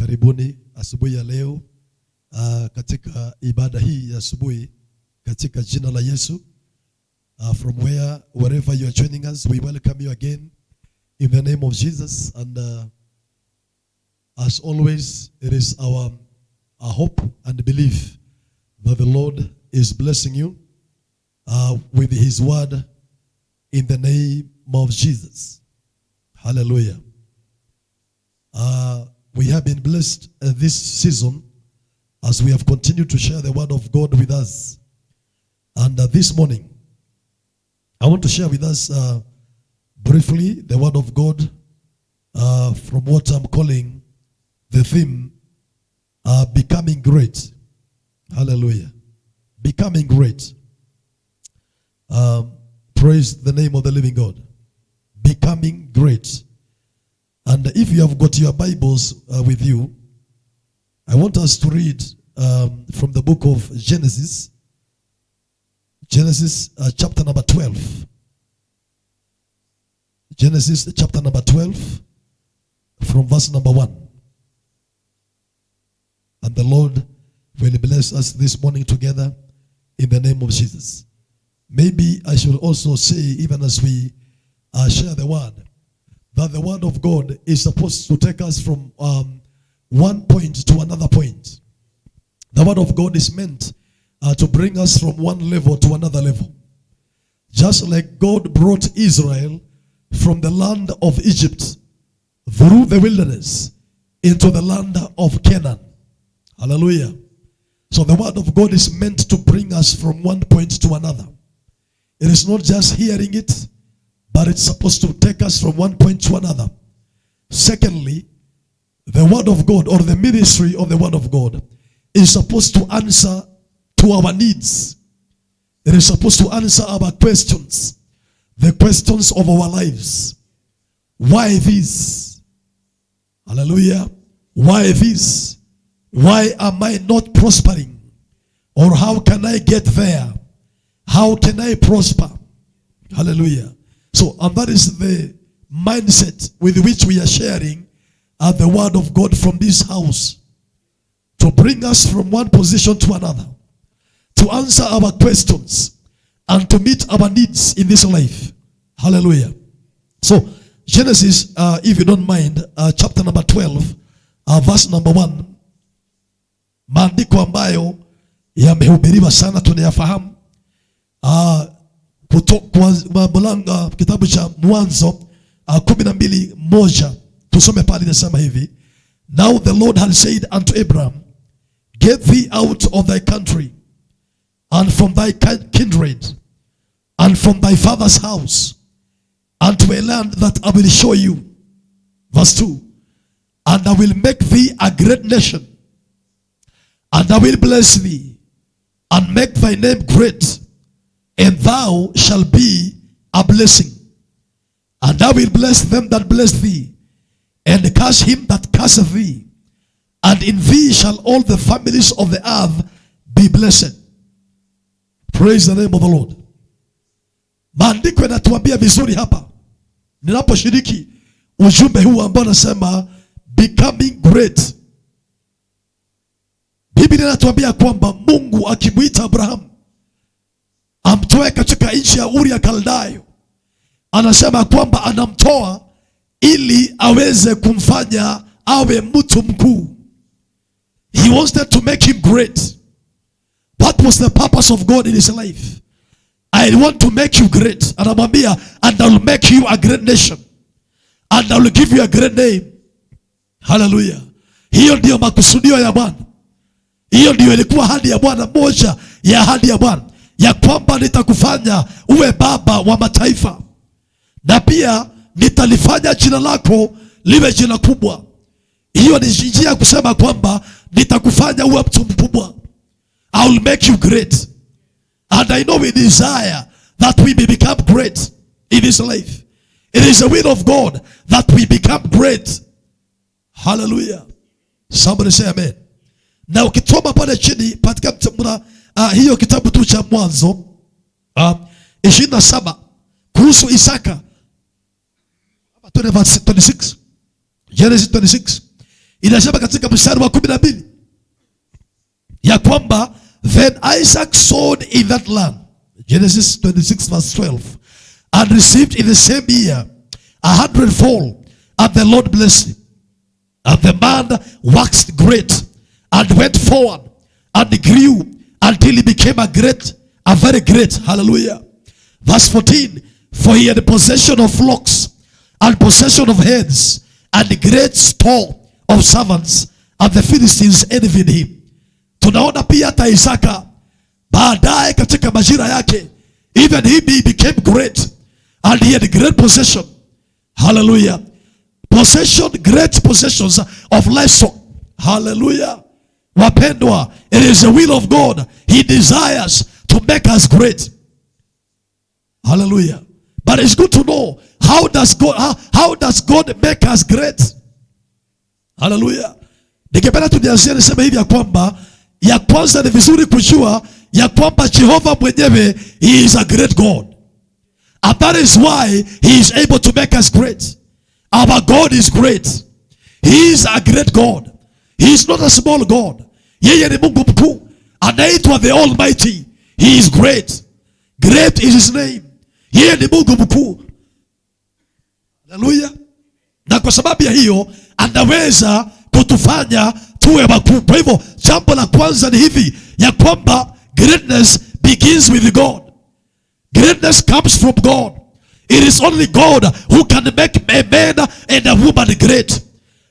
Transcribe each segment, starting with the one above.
Karibuni asubuhi ya leo katika ibada hii ya asubuhi katika jina la Yesu. From wherever you are joining us, we welcome you again in the name of Jesus. And as always, it is our hope and belief that the Lord is blessing you with His word in the name of Jesus. Hallelujah. We have been blessed this season as we have continued to share the word of God with us. And this morning, I want to share with us briefly the word of God from what I'm calling the theme, becoming great. Hallelujah. Becoming great. Praise the name of the living God. Becoming great. And if you have got your Bibles with you, I want us to read from the book of Genesis. Genesis chapter number 12. Genesis chapter number 12 from verse number 1. And the Lord will bless us this morning together in the name of Jesus. Maybe I should also say, even as we share the word, that the word of God is supposed to take us from one point to another point. The word of God is meant to bring us from one level to another level. Just like God brought Israel from the land of Egypt through the wilderness into the land of Canaan. Hallelujah. So the word of God is meant to bring us from one point to another. It is not just hearing it, but it's supposed to take us from one point to another. Secondly, the word of God or the ministry of the word of God is supposed to answer to our needs. It is supposed to answer our questions, the questions of our lives. Why this? Hallelujah. Why this? Why am I not prospering? Or how can I get there? How can I prosper? Hallelujah. So, and that is the mindset with which we are sharing the word of God from this house. To bring us from one position to another. To answer our questions. And to meet our needs in this life. Hallelujah. So, Genesis, if you don't mind, chapter number 12, verse number 1. Maandiko ambayo yamehubiriwa sana tunayafahamu. Kutoka kitabu cha Mwanzo 12:1 tusome pale inasema hivi. Now the Lord had said unto Abraham, get thee out of thy country and from thy kindred and from thy father's house unto a land that I will show you. Verse 2. And I will make thee a great nation, and I will bless thee and make thy name great, and thou shalt be a blessing. And I will bless them that bless thee, and curse him that curseth thee. And in thee shall all the families of the earth be blessed. Praise the name of the Lord. Maandiko yanatuambia vizuri hapa, ninaposhiriki ujumbe huu ambao nasema becoming great. Biblia inatuambia kwamba Mungu akimuita Abraham amtoe katika nchi ya Uri ya Kaldayo, anasema kwamba anamtoa ili aweze kumfanya awe mtu mkuu. He wanted to make him great. What was the purpose of God in his life? I want to make you great. Anamwambia, and I will make you a great nation, and I will give you a great name. Hallelujah. Hiyo ndio makusudio ya Bwana. Hiyo ndio ilikuwa ahadi ya Bwana, moja ya ahadi ya Bwana, ya kwamba nitakufanya uwe baba wa mataifa, na pia nitalifanya jina lako liwe jina kubwa. Hiyo ni njia ya kusema kwamba nitakufanya uwe mtu mkubwa. I will make you great. And I know we desire that we may become great in this life. It is the will of God that we become great. Hallelujah. Somebody say amen. Na ukitoma pale chini katika hiyo kitabu tu cha Mwanzo 27 kuhusu Isaka. 26. Genesis 26. Inasema katika mstari wa 12 ya kwamba then Isaac sowed in that land, Genesis 26 verse 12, and received in the same year 100-fold, and the Lord blessed him. And the man waxed great and went forward and grew until he became a very great. Hallelujah. Verse 14, for he had possession of flocks and possession of herds and great store of servants, and the Philistines envied him. Tunaona pia hata Isaka baadaye katika majira yake, even he became great and he had great possession. Hallelujah. Possession, great possessions of livestock. Hallelujah. Wapendwa, it is the will of God. He desires to make us great. Hallelujah. But it's good to know how does God make us great? Hallelujah. Nikipenda tujianzie niseme hivi ya kwamba ya kwanza ni vizuri kujua ya kwamba Jehova mwenyewe, he is a great God. And that is why he is able to make us great. Our God is great. He is a great God. He is not a small God. Yeye ni Mungu mkuu. Anaitwa the Almighty. He is great. Great is his name. Yeye ni Mungu mkuu. Hallelujah. Na kwa sababu ya hiyo anaweza kutufanya tuwe wakuu. Kwa hivyo jambo la kwanza ni hivi ya kwamba greatness begins with God. Greatness comes from God. It is only God who can make a man and a woman great.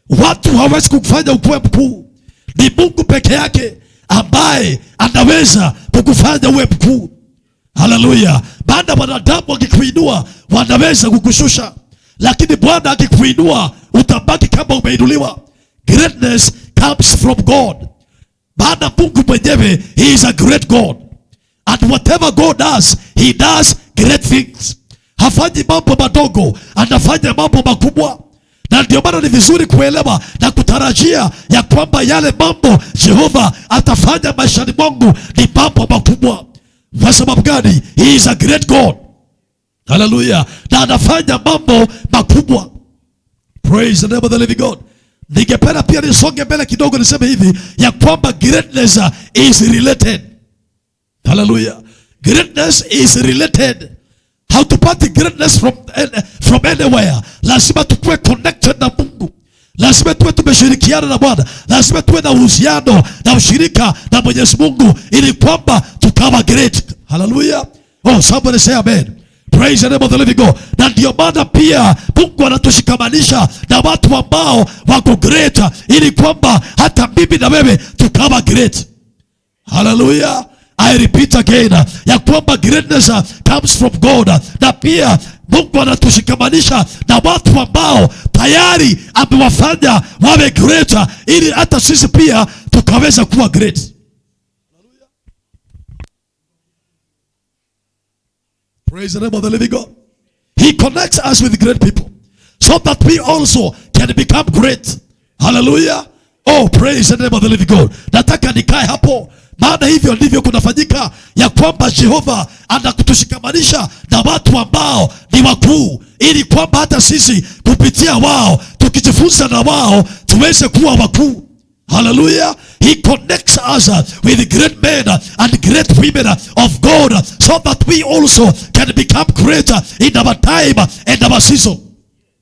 Watu hawezi kukufanya ukuwe mkuu. Ni Mungu peke yake ambaye anaweza kukufanya uwe mkuu. Hallelujah. Baada wanadamu akikuinua wanaweza kukushusha, lakini Bwana akikuinua utabaki kama umeinuliwa. Greatness comes from God. Baada Mungu mwenyewe, he is a great God. And whatever God does, he does great things. Hafanyi mambo madogo, anafanya mambo makubwa. Na ndio maana ni vizuri kuelewa na kutarajia ya kwamba yale mambo Jehova atafanya maishani mwangu ni mambo makubwa. Kwa sababu gani? He is a great God. Hallelujah. Na anafanya mambo makubwa. Praise the name of the living God. Ningependa pia nisonge mbele kidogo niseme hivi ya kwamba greatness is related. Hallelujah. Greatness is related. Hatupati greatness from anywhere. Lazima tukue connected na Mungu. Lazima tuwe tumeshirikiana na Bwana. Lazima tuwe na uhusiano na ushirika na Mwenyezi Mungu ili kwamba tukawa great. Hallelujah. Oh, somebody say amen. Praise the name of the living God. Na ndio maana pia Mungu anatushikamanisha na watu ambao wako great ili kwamba hata mimi na wewe tukawa great. Hallelujah. I repeat again ya kwamba greatness comes from God. Na pia Mungu anatushikamanisha na watu ambao tayari amewafanya wawe great ili hata sisi pia tukaweza kuwa great. Hallelujah. Praise the name of the living God. He connects us with great people so that we also can become great. Hallelujah. Oh, praise the name of the living God. Nataka nikae hapo. Maana hivyo ndivyo kunafanyika ya kwamba Jehova anakutushikamanisha na watu ambao ni wakuu ili kwamba hata sisi kupitia wao tukijifunza na wao tuweze kuwa wakuu. Hallelujah. He connects us with great men and great women of God so that we also can become greater in our time and our season.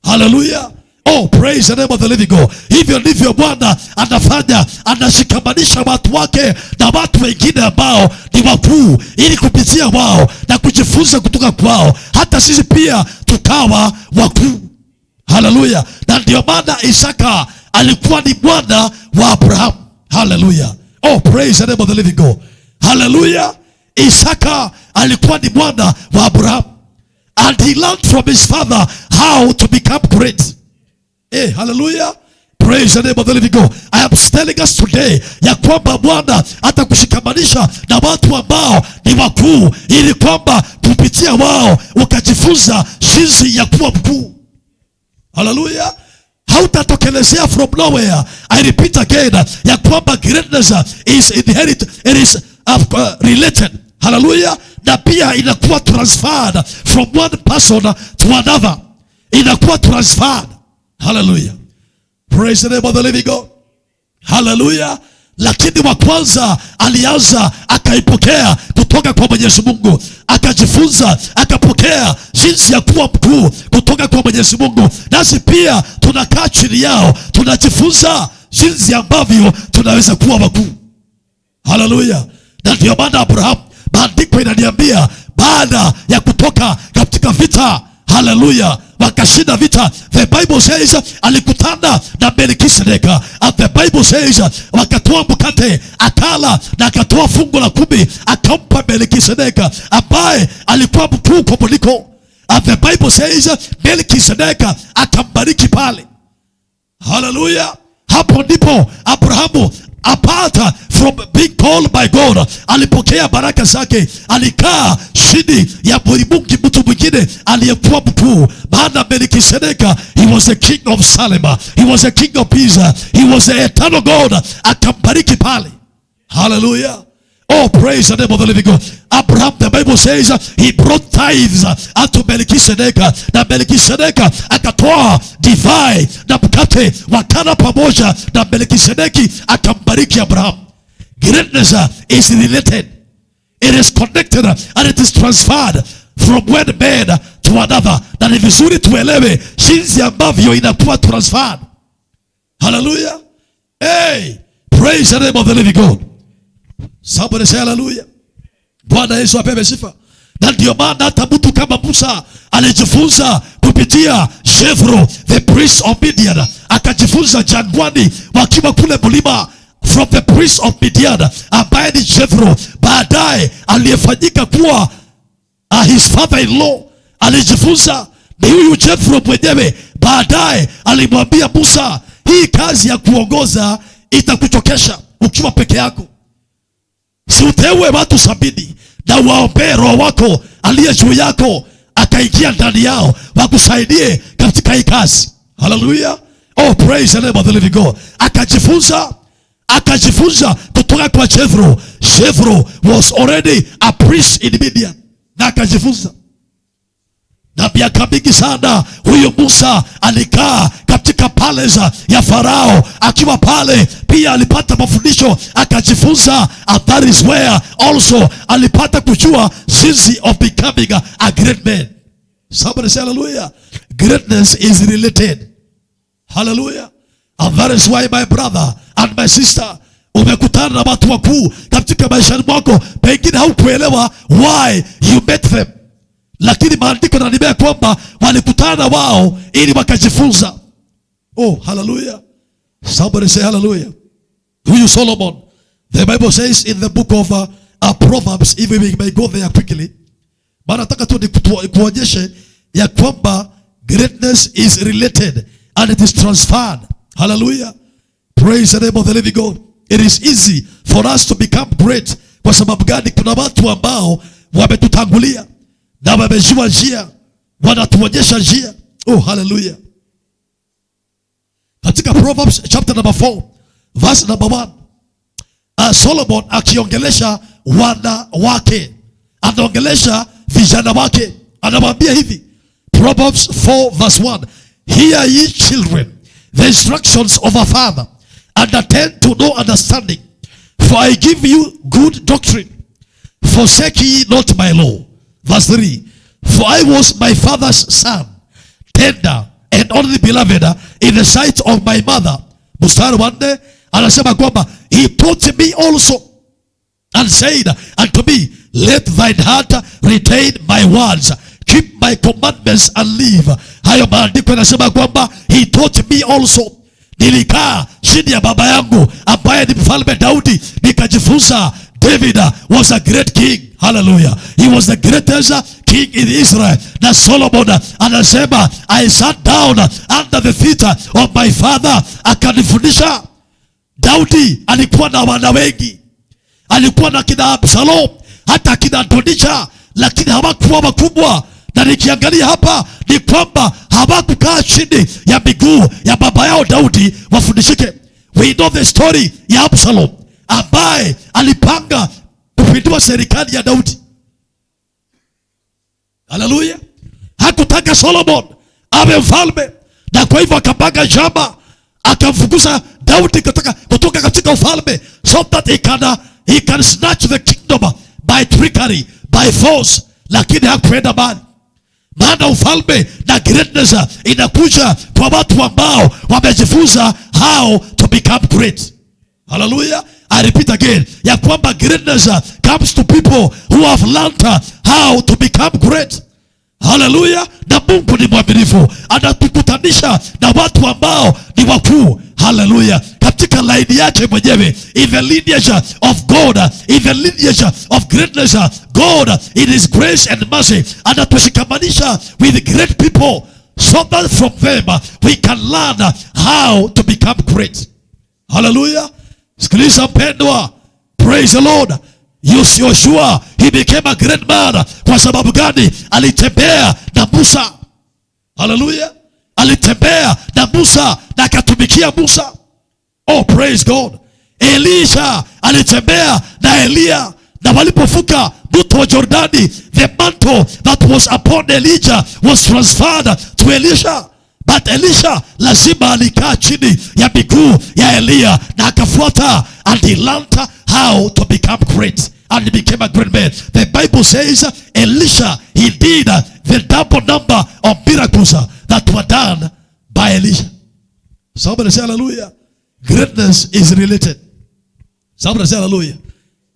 Hallelujah. Oh, praise the name of the living God. Hivyo ndivyo Bwana anafanya, anashikamanisha watu wake na watu wengine ambao ni wakuu ili kupitia wao na kujifunza kutoka kwao hata sisi pia tukawa wakuu. Hallelujah. Na ndio maana Isaka alikuwa ni mwana wa Abraham. Hallelujah. Oh, praise the name of the living God. Hallelujah. Isaka alikuwa ni mwana wa Abraham. And he learned from his father how to become great. Hey, hallelujah. Praise the name of the living God. I am telling us today ya kwamba Bwana atakushikamanisha na watu ambao ni wakuu ili kwamba kupitia wao ukajifunza jinsi ya kuwa mkuu. Hallelujah. Hautatokelezea from nowhere. I repeat again ya kwamba greatness is inherited, it is related. Hallelujah. Na pia inakuwa transferred from one person to another. Inakuwa transferred. Hallelujah. Praise the name of the living God. Haleluya. Lakini wa kwanza alianza akaipokea kutoka kwa Mwenyezi Mungu, akajifunza, akapokea jinsi ya kuwa mkuu kutoka kwa Mwenyezi Mungu. Nasi pia tunakaa chini yao, tunajifunza jinsi ambavyo tunaweza kuwa wakuu. Haleluya. Na ndio maana Abraham, maandiko inaniambia baada ya kutoka katika vita, haleluya, wakashinda vita. The Bible says alikutana na Melkisedeka. And the Bible says wakatoa mkate, akala na akatoa fungu la 10 akampa Melkisedeka ambaye alikuwa mkuu kuliko. And the Bible says Melkisedeka akambariki pale. Haleluya. Hapo ndipo Abrahamu apart from being called by God, alipokea baraka zake. Alikaa chini ya mtu mwingine aliyekuwa mkuu. Maana Melkisedeka, he was the king of Salem, he was the king of peace, he was the eternal God. Akambariki pale. Hallelujah. Oh, praise the name of the living God. Abraham, the Bible says, he brought tithes unto Melkisedeka. Na Melkisedeka akatoa divai na mkate, wakala pamoja na Melkisedeki akambariki Abraham. Greatness is related. It is connected and it is transferred from one man to another. Na ni vizuri tuelewe jinsi ambavyo inakuwa transferred. Hallelujah. Hey, praise the name of the living God. Somebody say hallelujah. Bwana Yesu apewe sifa. Na ndio maana hata mtu kama Musa alijifunza kupitia Jethro, the priest of Midian. Akajifunza jangwani wakiwa kule mlima, from the priest of Midian ambaye ni Jethro, baadaye aliyefanyika kuwa his father-in-law. Alijifunza ni huyu Jethro mwenyewe. Baadaye alimwambia Musa, hii kazi ya kuongoza itakuchokesha ukiwa peke yako. Si uteue watu 70 na waombee Roho wako aliye juu yako akaingia ndani yao wakusaidie katika hii kazi. Hallelujah. Oh, praise the name of the living God. Akajifunza kutoka kwa Jethro. Jethro was already a priest in Midian. Na akajifunza. Na miaka mingi sana huyo Musa alikaa katika palace ya Farao. Akiwa pale pia alipata mafundisho, akajifunza. And that is where also alipata kujua jinsi of becoming a great man. Somebody say hallelujah. Greatness is related. Hallelujah. And that is why my brother and my sister, umekutana na watu wakuu katika maisha mwako. Pengine haukuelewa why you met them, lakini maandiko yananiambia kwamba walikutana wao ili wakajifunza. Oh, hallelujah. Somebody say hallelujah. Huyu Solomon, the Bible says in the book of Proverbs, if we may go there quickly, maana nataka tu kuonyeshe ya kwamba greatness is related and it is transferred. Hallelujah. Praise the name of the living God. It is easy for us to become great. Kwa sababu gani? Kuna watu ambao wametutangulia na wamejua njia, wanatuonyesha njia. Oh, hallelujah. Katika Proverbs chapter number 4 verse number 1, Solomon akiongelesha wana wake, anaongelesha vijana wake, anamwambia hivi. Proverbs 4 verse 1, hear ye children the instructions of a father, and attend to no understanding, for I give you good doctrine. Forsake ye not my law. Verse 3, for I was my father's son, tender and only beloved in the sight of my mother. Mstari wa 4 anasema kwamba he taught me also and said unto me, let thine heart retain my words, keep my commandments and live. Hayo maandiko yanasema kwamba he taught me also. Nilikaa chini ya baba yangu ambaye ni mfalme Daudi, nikajifunza. David was a great king. Hallelujah. He was the greatest king in Israel. Na Solomon anasema I sat down under the feet of my father, akanifundisha. Daudi alikuwa na wana wengi, alikuwa na kina Absalom, hata kina Adonijah, lakini hawakuwa wakubwa. Na nikiangalia hapa ni kwamba hawakukaa chini ya miguu ya baba yao Daudi wafundishike. We know the story ya Absalom ambaye alipanga kupindua serikali ya Daudi. Hallelujah. Hakutaka Solomon awe mfalme, na kwa hivyo akapanga njama, akamfukuza Daudi kutoka katika ufalme so that he can snatch the kingdom by trickery, by force, lakini hakuenda mbali. Maana ufalme na greatness inakuja kwa watu ambao wamejifunza how to become great. Hallelujah. I repeat again, ya kwamba greatness comes to people who have learned how to become great. Hallelujah. Na Mungu ni mwaminifu, anatukutanisha na watu ambao ni wakuu. Hallelujah. Katika laini yake mwenyewe, in the lineage of God, in the lineage of greatness, God in his grace and mercy anatushikamanisha with great people so that from them we can learn how to become great. Hallelujah. Sikiliza mpendwa, praise the Lord. Yoshua, he became a great man. Kwa sababu gani? Alitembea na Musa. Hallelujah. Alitembea na Musa na akatumikia Musa. Oh, praise God. Elisha alitembea na Elia, na walipofuka mto wa Jordani, the mantle that was upon Elijah was transferred to Elisha. But Elisha lazima alikaa chini ya miguu ya Elia na akafuata, and he learned how to become great, and he became a great man. The Bible says Elisha, he did the double number of miracles that were done by Elisha. Somebody say hallelujah. Greatness is related. Somebody say hallelujah.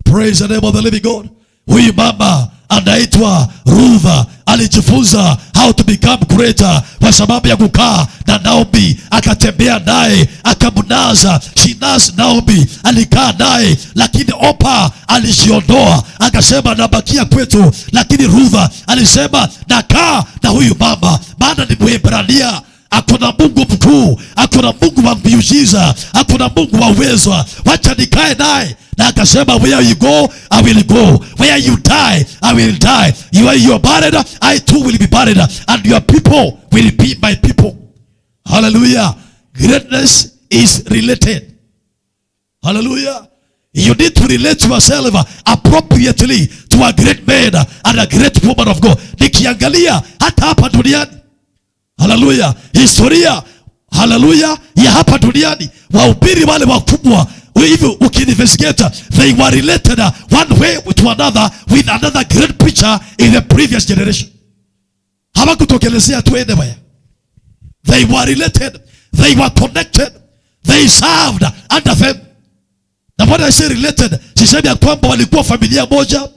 Praise the name of the living God. Huyu mama anaitwa Ruth alijifunza how to become greater kwa sababu ya kukaa na Naomi, akatembea naye, akamnaza. She nursed Naomi, alikaa naye, lakini Opa alishiondoa akasema nabakia kwetu, lakini Ruth alisema nakaa na huyu mama maana ni Mwebrania. Akuna Mungu mkuu, akuna Mungu wa miujiza, akuna Mungu wa uwezo, wacha nikae naye. Na akasema where you go, I will go. Where you die, I will die. You are buried, I too will be buried. And your people will be my people. Hallelujah. Greatness is related. Hallelujah. You need to relate yourself appropriately to a great man and a great woman of God. Nikiangalia hata hapa duniani, hallelujah, historia, hallelujah, ya hapa duniani, wahubiri wale wakubwa, hivi ukiinvestigate, they were related one way to another with another great preacher in the previous generation. Hawakutokelezea tu anywhere. They were related, they were connected, they served under them. Na when I say related, sisemi ya kwamba walikuwa familia moja.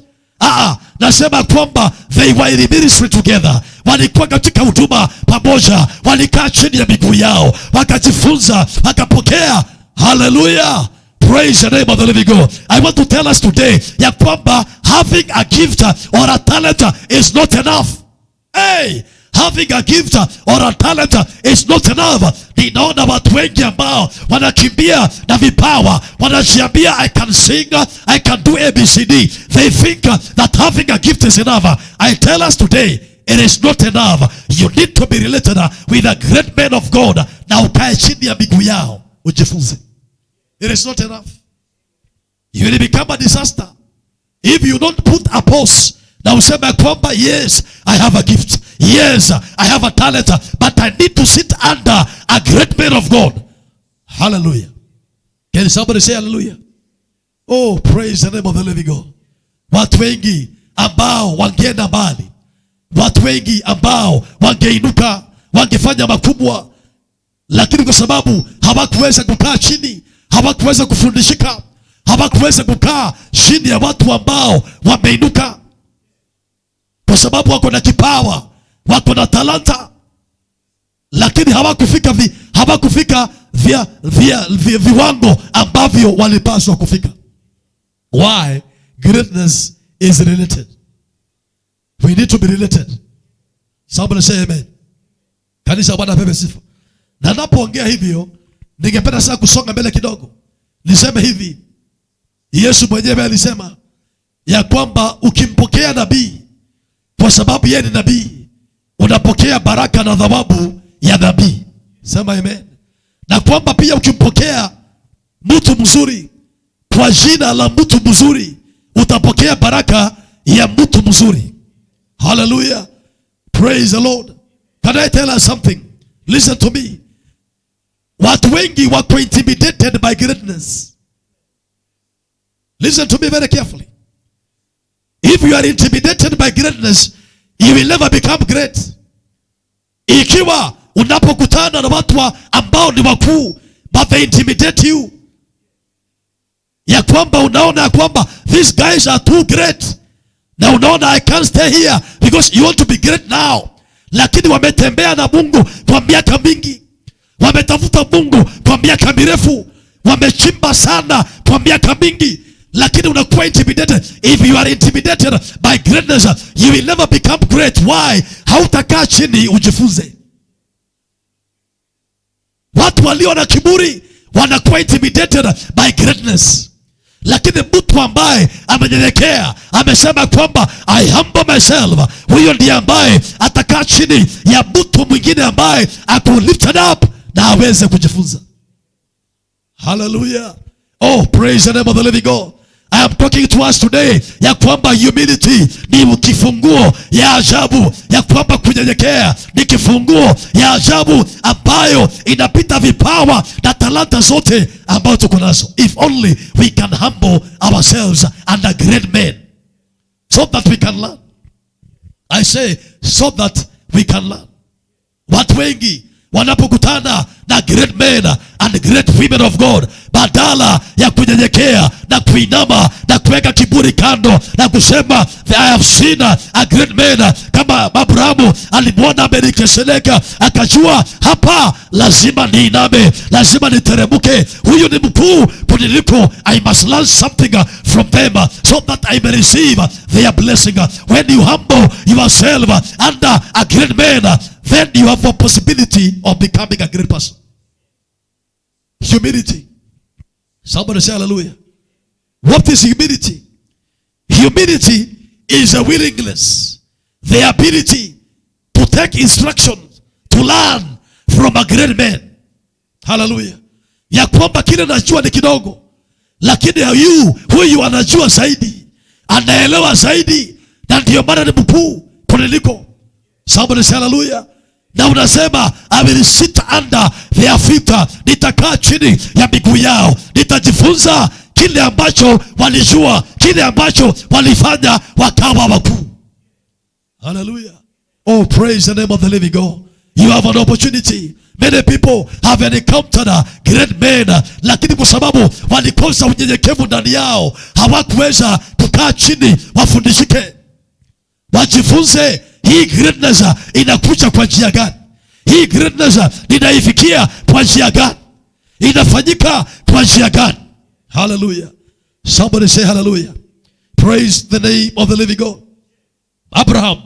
Nasema kwamba they were in the ministry together. Walikuwa katika huduma pamoja, walikaa chini ya miguu yao, wakajifunza, wakapokea. Hallelujah. Praise the name of the living God. I want to tell us today ya kwamba having a gift or a talent is not enough. Hey, having a gift or a talent is not enough. Ninaona watu wengi ambao wanakimbia na vipawa, wanajiambia I can sing, I can do ABCD. They think that having a gift is enough. I tell us today, it is not enough. You need to be related with a great man of God. Na ukae chini ya miguu yao ujifunze. It is not enough. You will become a disaster if you don't put a pause. Na useme kwamba yes, I have a gift. Yes, I have a talent, but I need to sit under a great man of God. Hallelujah. Can somebody say hallelujah? Oh, praise the name of the living God. Watu wengi ambao wangeenda mbali, watu wengi ambao wangeinuka, wangefanya makubwa, lakini kwa sababu hawakuweza kukaa chini, hawakuweza kufundishika, hawakuweza kukaa chini ya watu ambao wameinuka, kwa sababu wako na kipawa, wako na talanta, lakini hawakufika viwango ambavyo walipaswa kufika. Why? Greatness is related. We need to be related. Somebody say amen. Kanisa Bwana pepe sifa. Na napoongea hivyo, ningependa sasa kusonga mbele kidogo. Niseme hivi, Yesu mwenyewe alisema ya kwamba ukimpokea nabii kwa sababu yeye ni nabii, unapokea baraka na thawabu ya nabii. Sema amen. Na kwamba pia ukimpokea mtu mzuri kwa jina la mtu mzuri, utapokea baraka ya mtu mzuri. Hallelujah. Praise the Lord. Can I tell us something? Listen to me. Watu wengi wako intimidated by greatness. Listen to me very carefully. If you are intimidated by greatness, you will never become great. Ikiwa unapokutana na watu ambao ni wakuu, but they intimidate you, ya kwamba unaona ya kwamba these guys are too great, na unaona I can't stay here because you want to be great now. Lakini wametembea na Mungu kwa miaka mingi, wametafuta Mungu kwa miaka mirefu, wamechimba sana kwa miaka mingi, lakini unakuwa intimidated. If you are intimidated by greatness, you will never become great. Why? Hautakaa chini ujifunze. Watu walio na kiburi wanakuwa intimidated by greatness. Lakini mtu ambaye amenyenyekea, amesema kwamba I humble myself, huyo ndiye ambaye atakaa chini ya mtu mwingine ambaye ako lifted up na aweze kujifunza. Hallelujah. Oh, praise the name of the living God. I am talking to us today ya kwamba humility ni kifunguo ya ajabu, ya kwamba kunyenyekea ni kifunguo ya ajabu ambayo inapita vipawa na talanta zote ambazo tuko nazo. If only we can humble ourselves under great men, so that we can learn. I say so that we can learn. Watu wengi wanapokutana na great men and great women of God, badala ya kunyenyekea na kuinama na kuweka kiburi kando na kusema I have seen a great man, kama Abrahamu alimwona Melkisedeka akajua hapa lazima niiname, lazima niteremuke, huyu ni mkuu kuniliko, I must learn something from them so that I may receive their blessing. When you humble yourself under a great man, then you have a possibility of becoming a great person. Humility. Somebody say hallelujah. What is humility? Humility is a willingness, the ability to take instructions, to learn from a great man. Hallelujah. Ya kwamba kile najua ni kidogo, lakini huyu anajua zaidi, anaelewa zaidi, na ndio maana ni mkuu kuniliko. Somebody say hallelujah. Na unasema I will sit under their feet, nitakaa chini ya miguu yao, nitajifunza kile ambacho walijua, kile ambacho walifanya wakawa wakuu. Hallelujah. Oh, praise the name of the living God. You have an opportunity. Many people have encountered great men, lakini kwa sababu walikosa unyenyekevu ndani yao, hawakuweza kukaa chini wafundishike, wajifunze hii greatness inakuja kwa njia gani, hii greatness ninaifikia kwa njia gani, inafanyika kwa njia gani. Hallelujah. Somebody say hallelujah. Praise the name of the living God. Abraham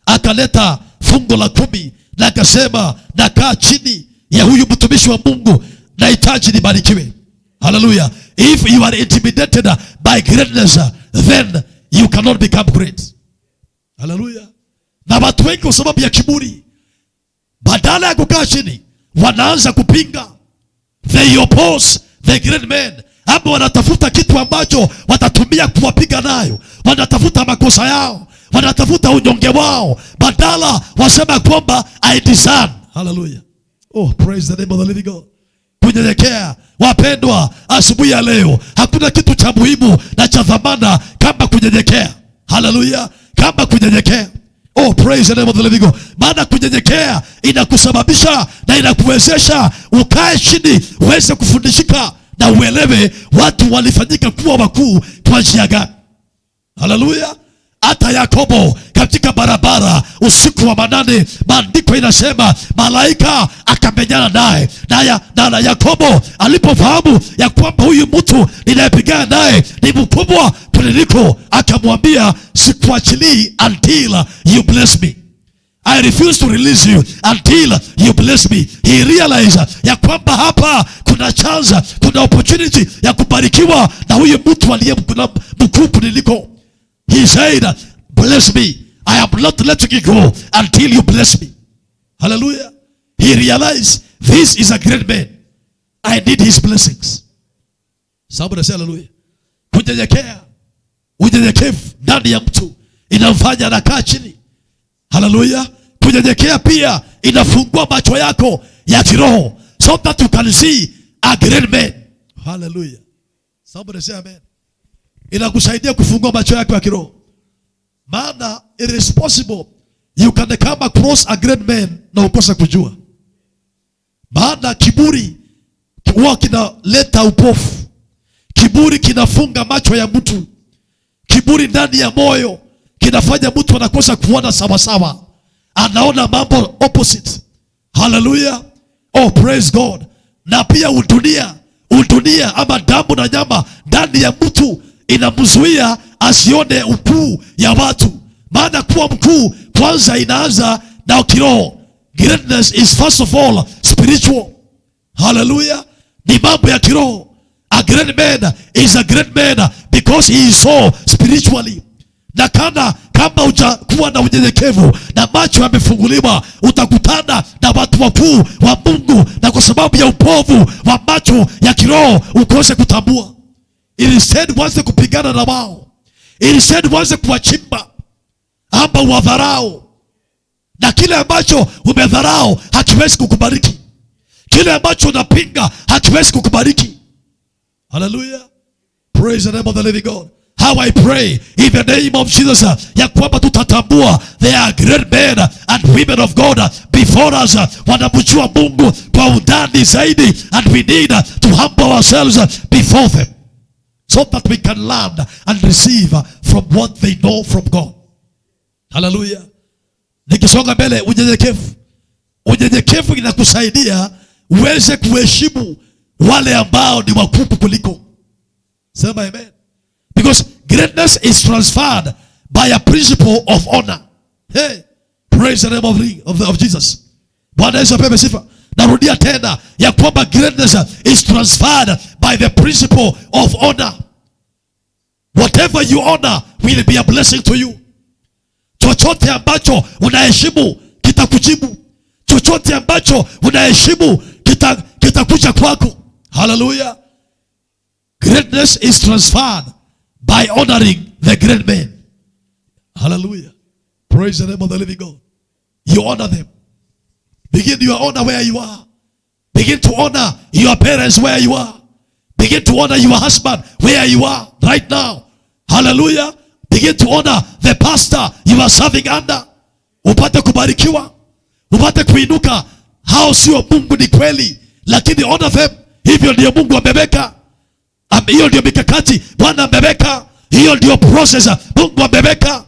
akaleta fungu la 10 na akasema nakaa chini ya huyu mtumishi wa Mungu, nahitaji nibarikiwe. Hallelujah. If you are intimidated by greatness, then you cannot become great. Hallelujah. Na watu wengi kwa sababu ya kiburi, badala ya kukaa chini, wanaanza kupinga. They oppose the great men. Hapo wanatafuta kitu ambacho watatumia kuwapiga nayo, wanatafuta makosa yao, wanatafuta unyonge wao, badala wasema kwamba I deserve. Hallelujah. Oh, praise the name of the living God. Kunyenyekea, wapendwa, asubuhi ya leo hakuna kitu cha muhimu na cha dhamana kama kunyenyekea. Hallelujah. Kama kunyenyekea. Oh, praise the name of the living God. Maana kunyenyekea inakusababisha na inakuwezesha ukae chini, uweze kufundishika na uelewe watu walifanyika kuwa wakuu kwa njia gani. Hallelujah. Hata Yakobo katika barabara usiku wa manane, maandiko inasema malaika akamenyana naye, na Yakobo alipofahamu ya kwamba huyu mtu ninayepigana naye ni mkubwa kuniliko, akamwambia sikuachilii until you bless me. I refuse to release you until you bless me. He realized ya kwamba hapa kuna chance, kuna opportunity ya kubarikiwa na huyu mtu aliye mkuu kuniliko. He said, bless me. I am not letting you go until you bless me. Hallelujah. He realized this is a great man. I need his blessings. Somebody say hallelujah. Kunyenyekea, unyenyekevu ndani ya mtu inamfanya anakaa chini. Hallelujah. Kunyenyekea pia inafungua macho yako ya kiroho, so that you can see a great man. Hallelujah. Somebody say amen. Inakusaidia kufungua macho yako ya kiroho. Maana it is possible you can come across a great man na ukosa kujua. Maana kiburi huwa kinaleta upofu. Kiburi kinafunga macho ya mtu. Kiburi ndani ya moyo kinafanya mtu anakosa kuona sawa sawa. Anaona mambo opposite. Hallelujah. Oh, praise God. Na pia udunia ama damu na nyama ndani ya mtu inamzuia asione ukuu ya watu. Maana kuwa mkuu kwanza inaanza na kiroho. Greatness is first of all spiritual. Hallelujah. Ni mambo ya kiroho. A great man is a great man because he is so spiritually. Na kama hujakuwa na unyenyekevu na macho yamefunguliwa, utakutana na watu wakuu wa Mungu, na kwa sababu ya upovu wa macho ya kiroho ukose kutambua. Instead uanze kupigana na wao. Instead uanze kuwachimba ama uwadharau. Na kile ambacho umedharau hakiwezi kukubariki. Kile ambacho unapinga hakiwezi kukubariki. Hallelujah. Praise the name of the living God. How I pray in the name of Jesus ya kwamba tutatambua there are great men and women of God before us, wanamjua Mungu kwa undani zaidi, and we need to humble ourselves before them so that we can learn and receive from what they know from God. Hallelujah. Nikisonga mbele, unyenyekevu inakusaidia uweze kuheshimu wale ambao ni wakuu kuliko. Sema amen. Because greatness is transferred by a principle of honor. Hey, praise the name of Jesus. Bwana Yesu apewe sifa. Narudia tena ya kwamba greatness is transferred by the principle of honor. Whatever you honor will be a blessing to you. Chochote ambacho unaheshimu kitakujibu. Chochote ambacho unaheshimu kitakuja kwako. Hallelujah. Greatness is transferred by honoring the great men. Hallelujah. Praise the name of the living God. You honor them. Begin your honor where you are. Begin to honor your parents where you are. Begin to honor your husband where you are right now. Hallelujah. Begin to honor the pastor you are serving under. Upate kubarikiwa. Upate kuinuka. Hao sio Mungu ni kweli, lakini honor them. Hivyo ndio Mungu ameweka. Hiyo ndio mikakati Bwana ameweka. Hiyo ndio process Mungu ameweka.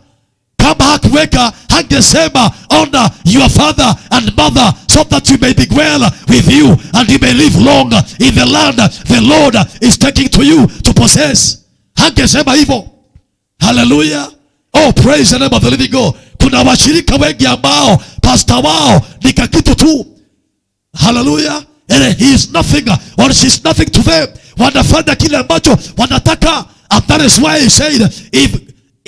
Kama hakuweka, hangesema honor your father and mother so that you may be well with you and you may live long in the land the Lord is taking to you to possess. Hangesema hivyo. Hallelujah. Oh, praise the name of the living God. Kuna washirika wengi ambao pastor wao ni kakitu tu. Hallelujah. And he is nothing or she is nothing to them. Wanafanya kile ambacho wanataka. And that is why he said, if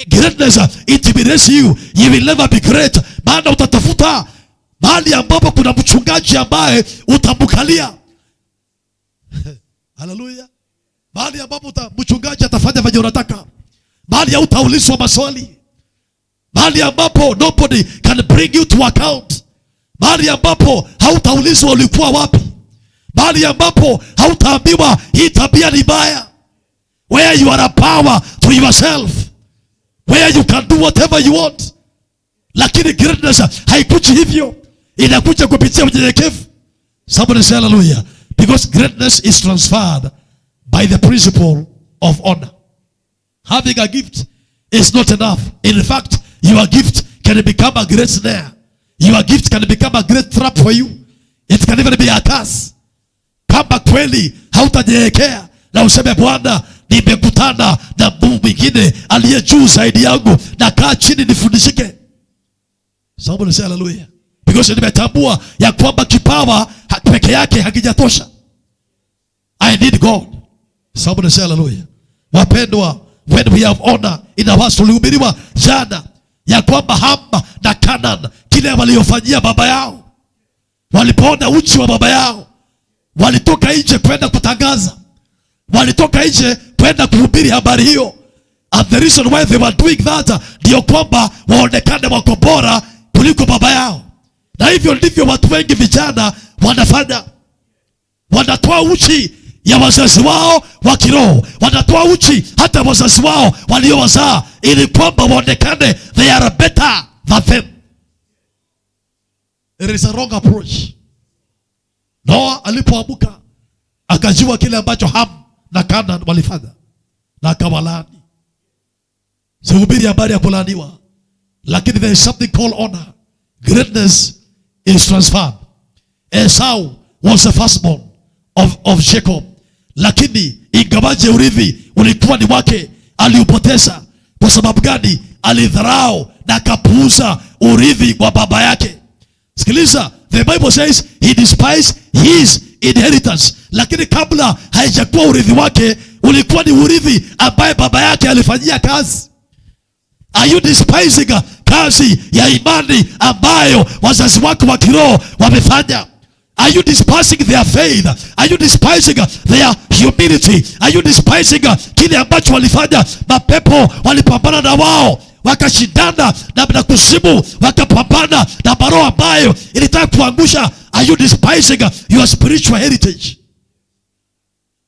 greatness intimidates you, you will never be great. Maana utatafuta mahali ambapo kuna mchungaji ambaye utamkalia. Hallelujah. Mahali ambapo mchungaji atafanya vile unataka. Mahali hautaulizwa maswali. Mahali ambapo nobody can bring you to account. Mahali ambapo hautaulizwa ulikuwa wapi. Mahali ambapo hautaambiwa hii tabia ni mbaya. Where you are a power to yourself. Where you can do whatever you want. Lakini greatness haikuji hivyo. Inakuja kupitia unyenyekevu. Somebody say hallelujah. Because greatness is transferred by the principle of honor. Having a gift is not enough. In fact, your gift can become a great snare. Your gift can become a great trap for you. It can even be a curse. Kama kweli hautanyenyekea na useme Bwana, nimekutana na Mungu mwingine aliye juu zaidi yangu, na kaa chini nifundishike. Somebody say hallelujah. Because nimetambua ya kwamba kipawa peke yake hakijatosha. I need God. Somebody say hallelujah. Wapendwa, when we have honor in our hearts, tulihubiriwa jana ya kwamba Ham na Canaan, kile waliofanyia baba yao, walipoona uchi wa baba yao, walitoka nje kwenda kutangaza. Walitoka nje kwenda kuhubiri habari hiyo. And the reason why they were doing that, ndio kwamba waonekane wako bora kuliko baba yao. Na hivyo ndivyo watu wengi vijana wanafanya. wanatoa uchi ya wazazi wao wa kiroho, wanatoa uchi hata wazazi wao waliowazaa, ili kwamba waonekane they are better than them. It is a wrong approach. Noa alipoamuka akajua kile ambacho Ham na Canaan walifanya na akawalaani. Sihubiri habari ya kulaaniwa, lakini there is something called honor. Greatness is transferred. Esau was the firstborn of Jacob, lakini ingawaje urithi ulikuwa ni wake, aliupoteza. Kwa sababu gani? Alidharau na akapuuza urithi wa baba yake. Sikiliza, the Bible says he despised his inheritance. Lakini kabla haijakuwa urithi wake, ulikuwa ni urithi ambaye baba yake alifanyia kazi. Are you despising kazi ya imani ambayo wazazi wako wa kiroho wamefanya? Are you despising their faith? Are you despising their humility? Are you despising kile ambacho walifanya? Mapepo walipambana na wao, wakashindana na kuzimu, wakapambana na maroho ambayo ilitaka kuangusha. Are you despising your spiritual heritage?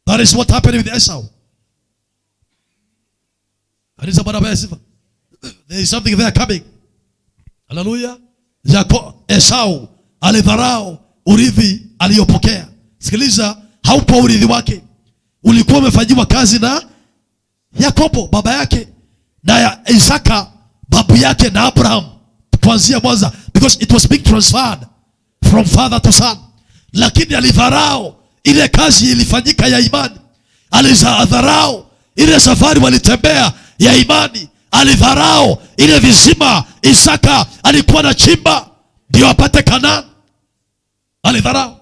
That is what happened with Esau. There is something there coming. Hallelujah. Esau alidharau urithi aliyopokea. Sikiliza, haupo urithi wake, ulikuwa umefanyiwa kazi na Yakobo baba yake na Isaka babu yake na Abraham kuanzia mwanzo, because it was being transferred from father to son. Lakini alidharau ile kazi ilifanyika ya imani, alidharau ile safari walitembea ya imani, alidharau ile visima Isaka alikuwa na chimba ndio apate Kanaani. Alidharau,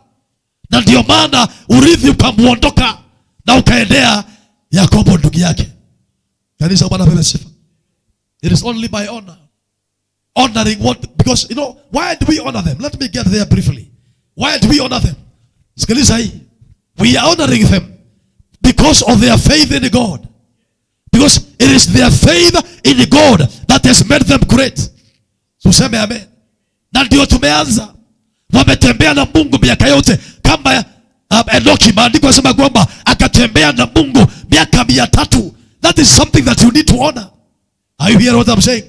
na ndio maana urithi ukamuondoka na ukaendea Yakobo ndugu yake. Kanisa, Bwana apewe sifa. It is only by honor. Honoring what? Because why do we honor them? Let me get there briefly. Why do we honor them? Sikiliza hii. We are honoring them because of their faith in God. Because it is their faith in God that has made them great. Tuseme amen. Na ndio tumeanza. Wametembea na Mungu miaka yote, kama Enoki, maandiko yanasema kwamba akatembea na Mungu miaka 300. That is something that you need to honor. Are you hearing what I'm saying?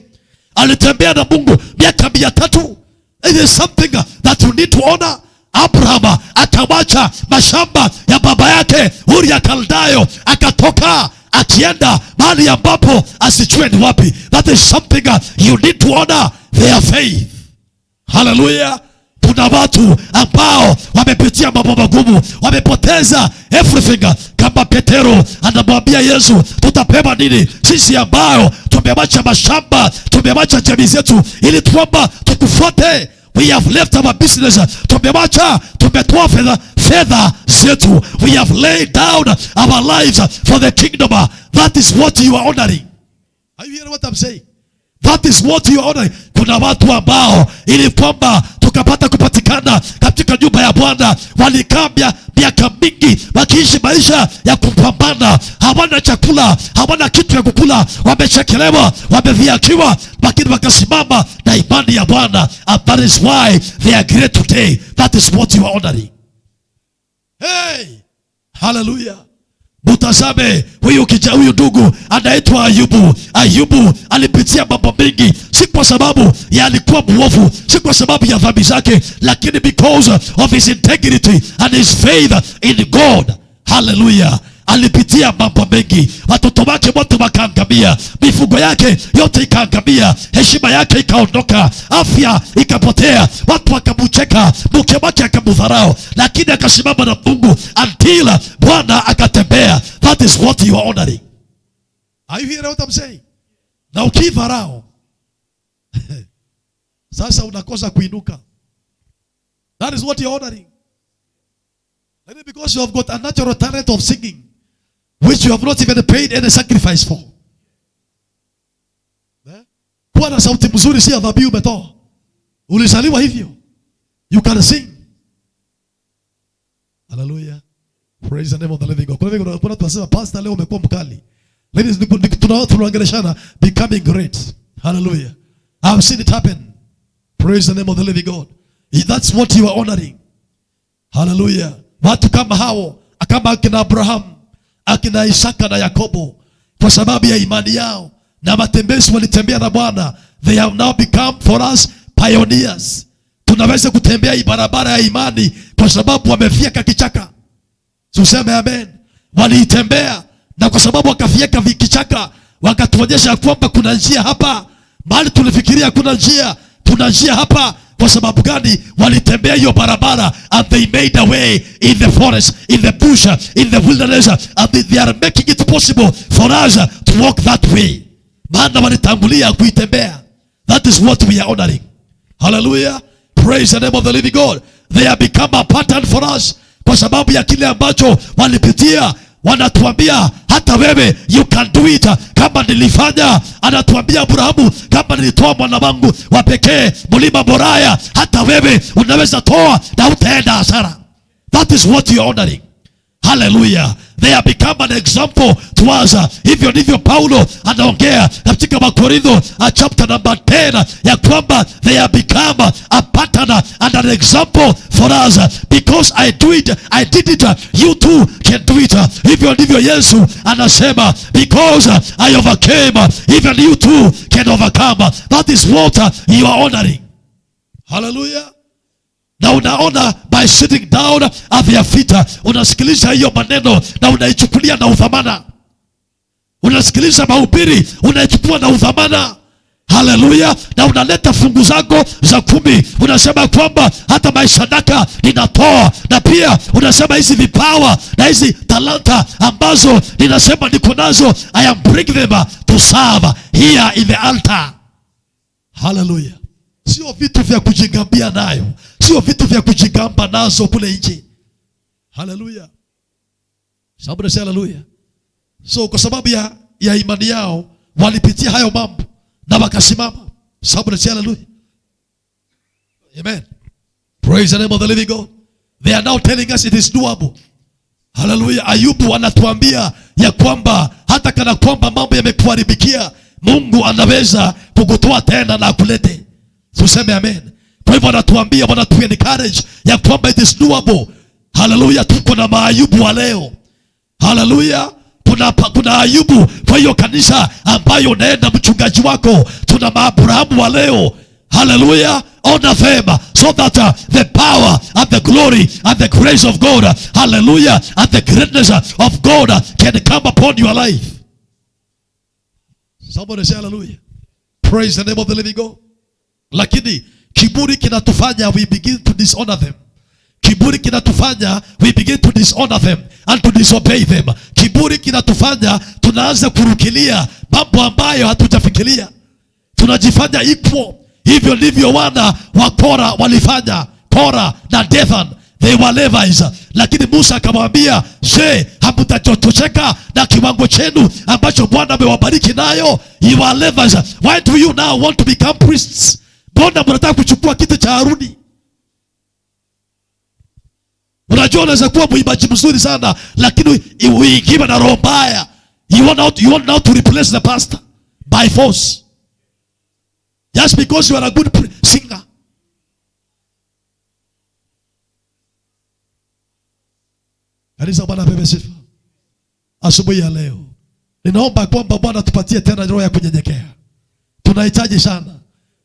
Alitembea na Mungu miaka 300. It is something that you need to honor. Abraham akawacha mashamba ya baba yake Uri ya Kaldayo, akatoka akienda mahali ambapo asijue ni wapi. That is something you need to honor their faith. Hallelujah. Kuna watu ambao wamepitia mambo magumu, wamepoteza everything. Kama Petero anamwambia Yesu, tutapewa nini sisi ambao tumewacha mashamba, tumewacha jamii zetu ili tuomba tukufuate? We have left our business. Tumewacha, tumetoa fedha zetu. We have laid down our lives for the kingdom. That is what you are honoring. Are you hearing what I'm saying? That is what you are honoring. Kuna watu ambao ili kwamba tukapata kupatikana katika nyumba ya Bwana, walikaa miaka mingi wakiishi maisha ya kupambana, hawana chakula, hawana kitu ya kukula, wamechekelewa, wameviakiwa, lakini wakasimama na imani ya Bwana. And that is why they are great today. That is what you are honoring. Hey, hallelujah. Mutazame huyu ndugu anaitwa Ayubu. Ayubu alipitia mambo mengi, si kwa sababu ya alikuwa muovu, si kwa sababu ya dhambi zake, lakini because of his integrity and his faith in God. Hallelujah. Alipitia mambo mengi, watoto wake wote wakaangamia, mifugo yake yote ikaangamia, heshima yake ikaondoka, afya ikapotea, watu wakamcheka, mke wake akamdharau, lakini akasimama na Mungu until Bwana akatembea. That is what you are honoring. Are you hearing what I'm saying? Na ukidharau sasa unakosa kuinuka. That is what you are honoring. Maybe because you have got a natural talent of singing, which you have not even paid any sacrifice for. Kuwa na sauti mzuri si adhabu umetoa. Ulizaliwa hivyo. You can sing. Hallelujah. Praise the name of the living God. Kuna tunasema pastor leo umekuwa mkali. Ladies, tunaongeleshana becoming great. Hallelujah. I have seen it happen. Praise the name of the living God. That's what you are honoring. Hallelujah. watu kama hao, kama akina Abraham, akina Isaka na Yakobo, kwa sababu ya imani yao na matembezi walitembea na Bwana, they have now become for us pioneers. Tunaweza kutembea hii barabara ya imani kwa sababu wamefyeka kichaka. Tuseme amen. Waliitembea, na kwa sababu wakafyeka kichaka, wakatuonyesha kwamba kuna njia hapa. Bali tulifikiria kuna njia, kuna njia hapa. Kwa sababu gani? Walitembea hiyo barabara, and they made a way in the forest, in the bush, in the wilderness, and they are making it possible for us to walk that way. Maana walitangulia kuitembea. That is what we are honoring. Hallelujah. Praise the name of the living God. They have become a pattern for us. Kwa sababu ya kile ambacho walipitia, wanatuambia hata wewe you can do it. Kama nilifanya, anatuambia Abrahamu, kama nilitoa mwana wangu wa pekee mlima Moraya, hata wewe unaweza toa na utaenda hasara. That is what you are honoring. Hallelujah. They have become an example to us. Hivyo ndivyo Paulo anaongea katika Wakorintho chapter number 10, ya kwamba they have become a pattern and an example for us. Because I did it, you too can do it. Hivyo ndivyo Yesu anasema, because I overcame, even you too can overcome. That is what you are honoring. Hallelujah. Na unaona by sitting down at their feet, unasikiliza hiyo maneno na unaichukulia na udhamana. Unasikiliza mahubiri, unaichukua na udhamana. Hallelujah. Na unaleta fungu zako za 10, unasema kwamba hata masadaka ninatoa, na pia unasema hizi vipawa na hizi talanta ambazo ninasema niko nazo, I am bringing them to serve here in the altar. Hallelujah. Sio vitu vya kujigambia nayo, sio vitu vya kujigamba nazo kule nje. Hallelujah. Sababu ni hallelujah. So kwa sababu ya imani yao walipitia hayo mambo na wakasimama. Sababu ni hallelujah. Amen. Praise the name of the living God. They are now telling us it is doable. Hallelujah. Ayubu anatuambia ya kwamba hata kana kwamba mambo yamekuharibikia, Mungu anaweza kukutoa tena na kulete. Tuseme amen. Kwa hivyo anatuambia, wanatu encourage ya kwamba it is doable. Hallelujah. Tuko na maayubu wa leo. Hallelujah. Kuna Ayubu kwa hiyo kanisa ambayo unaenda mchungaji wako. Tuna Abrahamu wa leo. Hallelujah. Honor them so that the power and the glory and the grace of God, hallelujah, and the greatness of God can come upon your life. Somebody say hallelujah. Praise the name of the living God. Lakini kiburi kinatufanya we begin to dishonor them. Kiburi kinatufanya we begin to dishonor them and to disobey them. Kiburi kinatufanya tunaanza kurukilia mambo ambayo hatujafikiria. Tunajifanya equal. Hivyo ndivyo wana wa Kora walifanya. Kora na Dathan, they were Levites. Lakini Musa akamwambia, je, hamtachocheka na kiwango chenu ambacho Bwana amewabariki nayo? You are Levites. Why do you now want to become priests? Mbona mnataka kuchukua kiti cha Haruni? Unajua unaweza kuwa mwimbaji mzuri sana, lakini uingiwe na roho mbaya. You want now to replace the pastor by force. Just because you are a good singer. Kanisa Bwana apewe sifa. Asubuhi ya leo ninaomba kwamba Bwana tupatie tena roho ya kunyenyekea. Tunahitaji sana,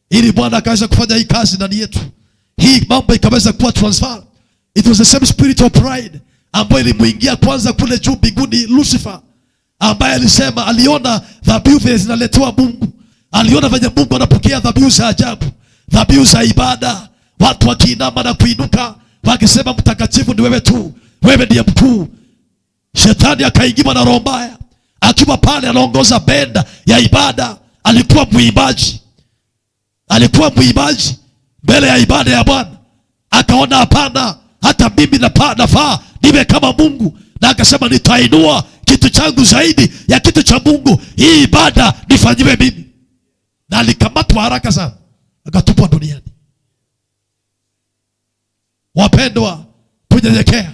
ili Bwana akaweza kufanya hii kazi ndani yetu. Hii mambo ikaweza kuwa transfer. It was the same spirit of pride ambayo ilimuingia kwanza kule juu mbinguni Lucifer, ambaye alisema, aliona dhabihu zinaletewa Mungu. Aliona venye Mungu anapokea dhabihu za ajabu, dhabihu za ibada, watu wakiinama na kuinuka wakisema, mtakatifu ni wewe tu, wewe ndiye mkuu. Shetani akaingiwa na roho mbaya, akiwa pale anaongoza benda ya ibada. Alikuwa muimbaji mbele ya ibada ya Bwana. Akaona hapana, hata mimi nafaa niwe kama Mungu, na akasema, nitainua kitu changu zaidi ya kitu cha Mungu, hii ibada nifanyiwe mimi. Na alikamatwa haraka sana, akatupwa duniani. Wapendwa, kunyenyekea.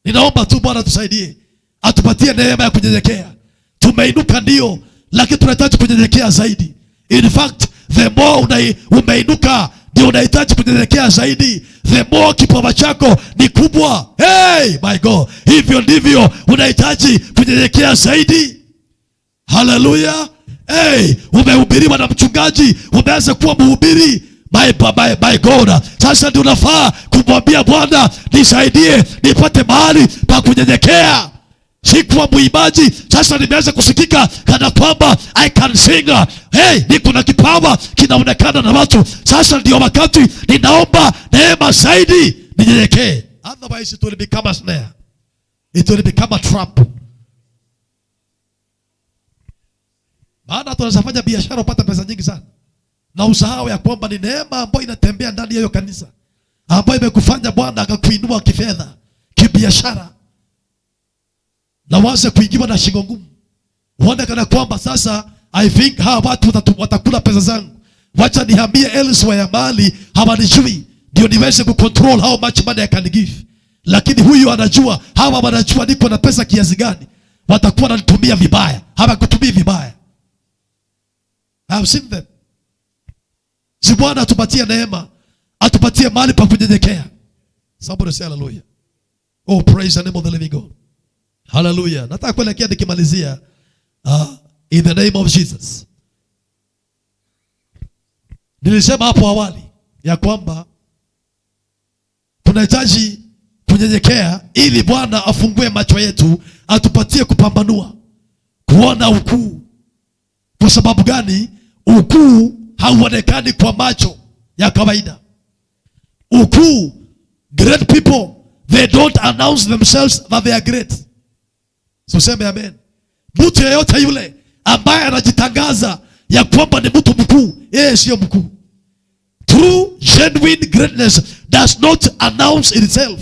Ninaomba tu Bwana tusaidie, atupatie neema ya kunyenyekea. Tumeinuka ndio, lakini tunahitaji kunyenyekea zaidi. In fact, the more umeinuka ndio unahitaji kunyenyekea zaidi. The more kipawa chako ni kubwa, hey my God, hivyo ndivyo unahitaji kunyenyekea zaidi. Hallelujah. Hey, umehubiriwa na mchungaji, umeanza kuwa mhubiri, by God. Sasa ndio unafaa kumwambia Bwana, nisaidie nipate mahali pa kunyenyekea. Sikuwa muimbaji, sasa nimeanza kusikika kana kwamba I can sing. Hey, niko na kipawa kinaonekana na watu. Sasa ndio wakati ninaomba neema zaidi ninyenyekee. Otherwise it will become a snare. It will become a trap. Maana tunafanya biashara upata pesa nyingi sana, na usahau ya kwamba ni neema ambayo inatembea ndani ya hiyo kanisa, ambayo imekufanya Bwana akakuinua kifedha, kibiashara. Na waanze kuingiwa na shingo ngumu. Uone kana kwamba sasa I think hawa watu watakula pesa zangu, wacha nihamie elsewhere ya mali hawanijui, ndio niweze kucontrol how much money I can give. Lakini huyu anajua, hawa wanajua niko na pesa kiasi gani, watakuwa wananitumia vibaya. Hawakutumii vibaya. I have seen them. Si Bwana atupatie neema, atupatie mahali pa kunyenyekea. Somebody say hallelujah. Oh, praise the name of the living God. Hallelujah. Nataka kuelekea nikimalizia in the name of Jesus. Nilisema hapo awali ya kwamba tunahitaji kunyenyekea ili Bwana afungue macho yetu, atupatie kupambanua, kuona ukuu. Kwa sababu gani? Ukuu hauonekani kwa macho ya kawaida. Ukuu, great people, they don't announce themselves that they are great. So sema amen. Mtu yeyote yule ambaye anajitangaza ya kwamba ni mtu mkuu, yeye sio mkuu. True genuine greatness does not announce itself.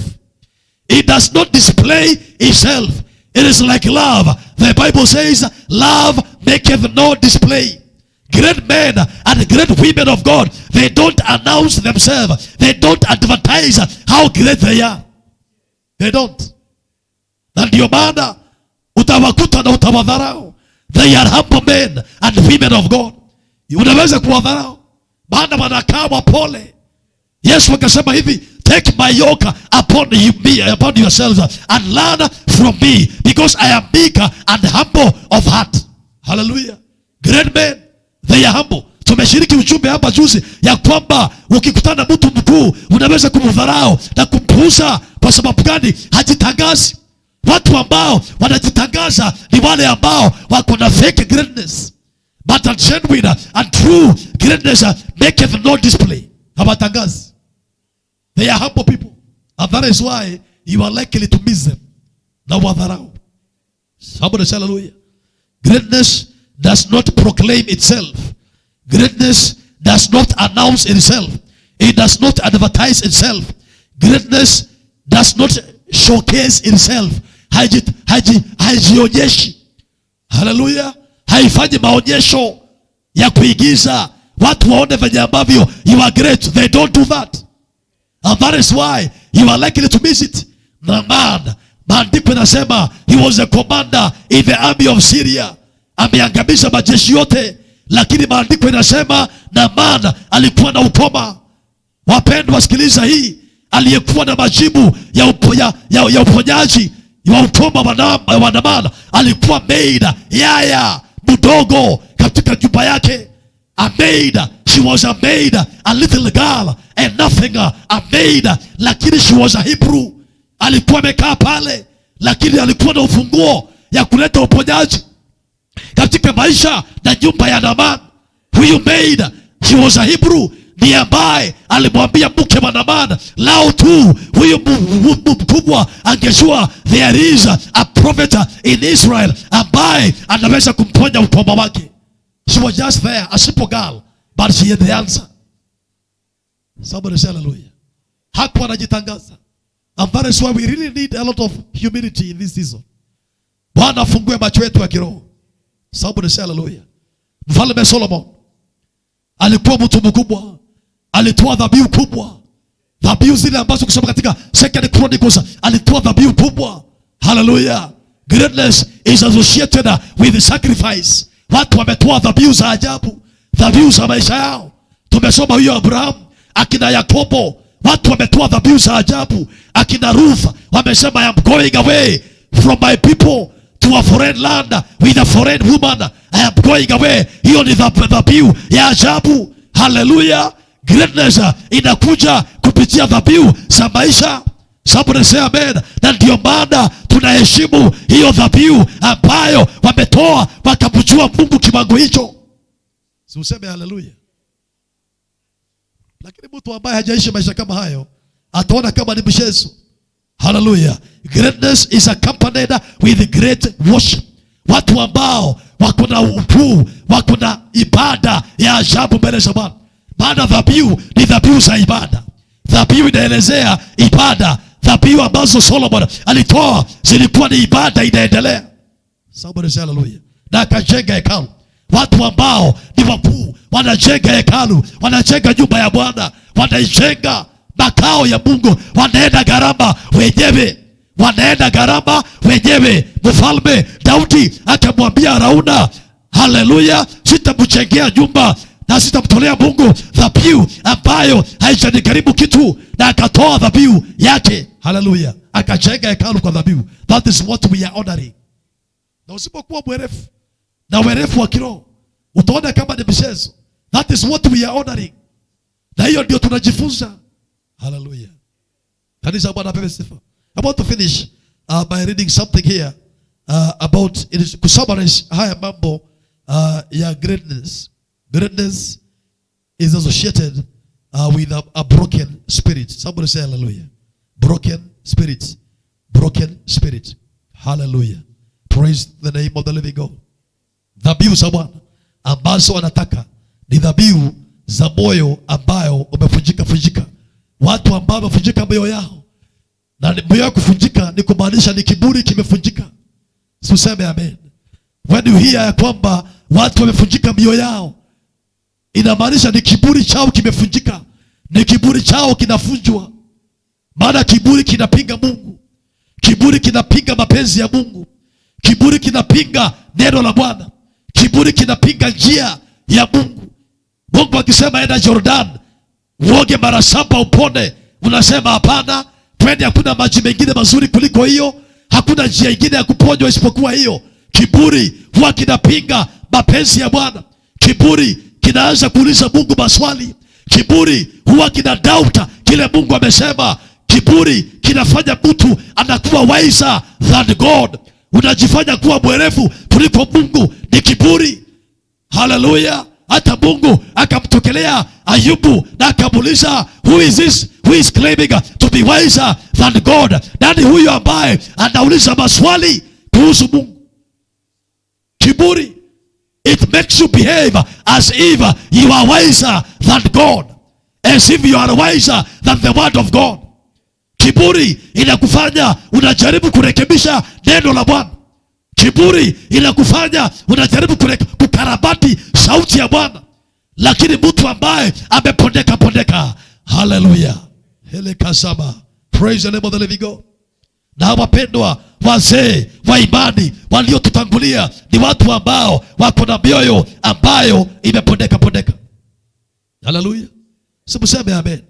It does not display itself. It is like love. The Bible says love maketh no display. Great men and great women of God, they don't announce themselves. They don't advertise how great they are. They don't. Na ndio maana utawakuta na utawadharau. They are humble men and women of God. Unaweza kuwadharau, maana wanakaa wapole. Yesu akasema hivi, take my yoke upon yourselves and learn from me, because I am meek and humble of heart. Hallelujah. Great men, they are humble. Tumeshiriki ujumbe hapa juzi ya kwamba ukikutana mtu mkuu unaweza kumdharau na kumpuuza. Kwa sababu gani? Hajitangazi. Watu ambao wanajitangaza ni wale ambao wako na fake greatness, but a genuine and true greatness maketh no display. Hawatangazi. They are humble people, and that is why you are likely to miss them. Na wadharau. Somebody say hallelujah. Greatness does not proclaim itself. Greatness does not announce itself. It does not advertise itself. Greatness does not showcase itself. Hajionyeshi. Hallelujah. Haifanyi maonyesho ya kuigiza watu waone venye ambavyo you are great. They don't do that. And that is why you are likely to miss it. Naaman, maandiko yanasema he was a commander in the army of Syria. Ameangamiza majeshi yote, lakini maandiko yanasema Naaman alikuwa na ukoma. Wapendwa, sikiliza hii, aliyekuwa na majibu ya uponyaji wa ukoma wa Naaman alikuwa maid, yaya mdogo katika nyumba yake. A maid, she was a maid, a little girl and nothing, a maid, lakini she was a Hebrew. Alikuwa amekaa pale, lakini alikuwa na ufunguo ya kuleta uponyaji katika maisha na nyumba ya Naaman. Huyu maid, she was a Hebrew, ni ambaye alimwambia mke wa Naaman, lao tu huyu mkubwa angejua there is a prophet in Israel ambaye anaweza kumponya ukoma wake. She was just there, a simple girl, but she had the answer. Somebody say hallelujah. Hakuwa anajitangaza. And that is why we really need a lot of humility in this season. Bwana afungue macho yetu ya kiroho. Somebody say hallelujah. Mfalme Solomon alikuwa mtu mkubwa, alitoa dhabihu kubwa. Dhabihu zile ambazo kusoma katika Second Chronicles, alitoa dhabihu kubwa. Hallelujah. Greatness is associated with sacrifice. Watu wametoa dhabihu za ajabu, dhabihu za maisha yao. Tumesoma huyo Abraham akina Yakobo, watu wametoa dhabihu za ajabu. Akina Ruth wamesema I am going away from my people to a foreign land with a foreign woman. I am going away. Hiyo ni dhabihu ya ajabu. Hallelujah. Greatness inakuja kupitia dhabihu za maisha. Somebody say amen. Na ndio maana tunaheshimu hiyo dhabihu ambayo wametoa wakamjua Mungu kiwango hicho. Si useme hallelujah. Lakini mtu ambaye hajaishi maisha kama hayo ataona kama ni mchezo. Hallelujah. Greatness is accompanied with great worship. Watu ambao wako na ukuu, wako na ibada ya ajabu mbele za Bwana. Maana dhabihu ni dhabihu za ibada. Dhabihu inaelezea ibada. Dhabihu ambazo Solomon alitoa zilikuwa ni ibada inaendelea. Somebody say hallelujah. Na akajenga hekalu. Watu ambao ni wakuu wanajenga hekalu, wanajenga nyumba ya Bwana, wanaijenga makao ya Mungu, wanaenda gharama wenyewe. Wanaenda gharama wenyewe. Mfalme Daudi akamwambia Arauna, haleluya, sitamjengea nyumba na sitamtolea Mungu dhabihu ambayo haijanikaribu kitu, na akatoa dhabihu yake. Haleluya. Akajenga hekalu kwa dhabihu. That is what we are honoring. Na usipokuwa mwerefu na werefu wa kiroho utaona kama ni mchezo. That is what we are honoring. Na hiyo ndio tunajifunza. Hallelujah. Kanisa Bwana apewe sifa. I want to finish by reading something here about it is to summarize haya mambo ya greatness. Greatness is associated with a broken spirit. Somebody say hallelujah. Broken spirit. Broken spirit. Hallelujah. Praise the name of the living God. Dhabihu za Bwana ambazo anataka ni dhabihu za moyo ambayo umevunjika. Watu ambao wamevunjika moyo yao. Na moyo kuvunjika ni kumaanisha ni kiburi kimevunjika. Tuseme amen. When you hear ya kwamba watu wamevunjika mioyo yao, inamaanisha ni kiburi chao kimevunjika. Ni kiburi chao kinavunjwa. Maana kiburi kinapinga Mungu. Kiburi kinapinga mapenzi ya Mungu. Kiburi kinapinga neno la Bwana. Kiburi kinapinga njia ya Mungu. Mungu akisema enda Jordan uoge mara 7 upone, unasema hapana, twende, hakuna maji mengine mazuri kuliko hiyo, hakuna njia nyingine ya kuponywa isipokuwa hiyo. Kiburi huwa kinapinga mapenzi ya Bwana. Kiburi kinaanza kuuliza Mungu maswali. Kiburi huwa kina doubt kile Mungu amesema. Kiburi kinafanya mtu anakuwa wiser than God. Unajifanya kuwa mwerevu kuliko Mungu, ni kiburi. Hallelujah. Hata Mungu akamtokelea Ayubu na akamuuliza, who is this who is claiming to be wiser than God? Nani huyo ambaye anauliza maswali kuhusu Mungu? Kiburi, it makes you behave as if you are wiser than God, as if you are wiser than the word of God. Kiburi inakufanya unajaribu kurekebisha neno la Bwana. Kiburi inakufanya unajaribu kukarabati sauti ya Bwana. Lakini mtu ambaye amepondeka. Hallelujah. Hele kasama. Praise the name of the living God. Na wapendwa wazee wa imani waliotutangulia ni watu ambao wako na mioyo ambayo imepondeka. Hallelujah. Simuseme amen.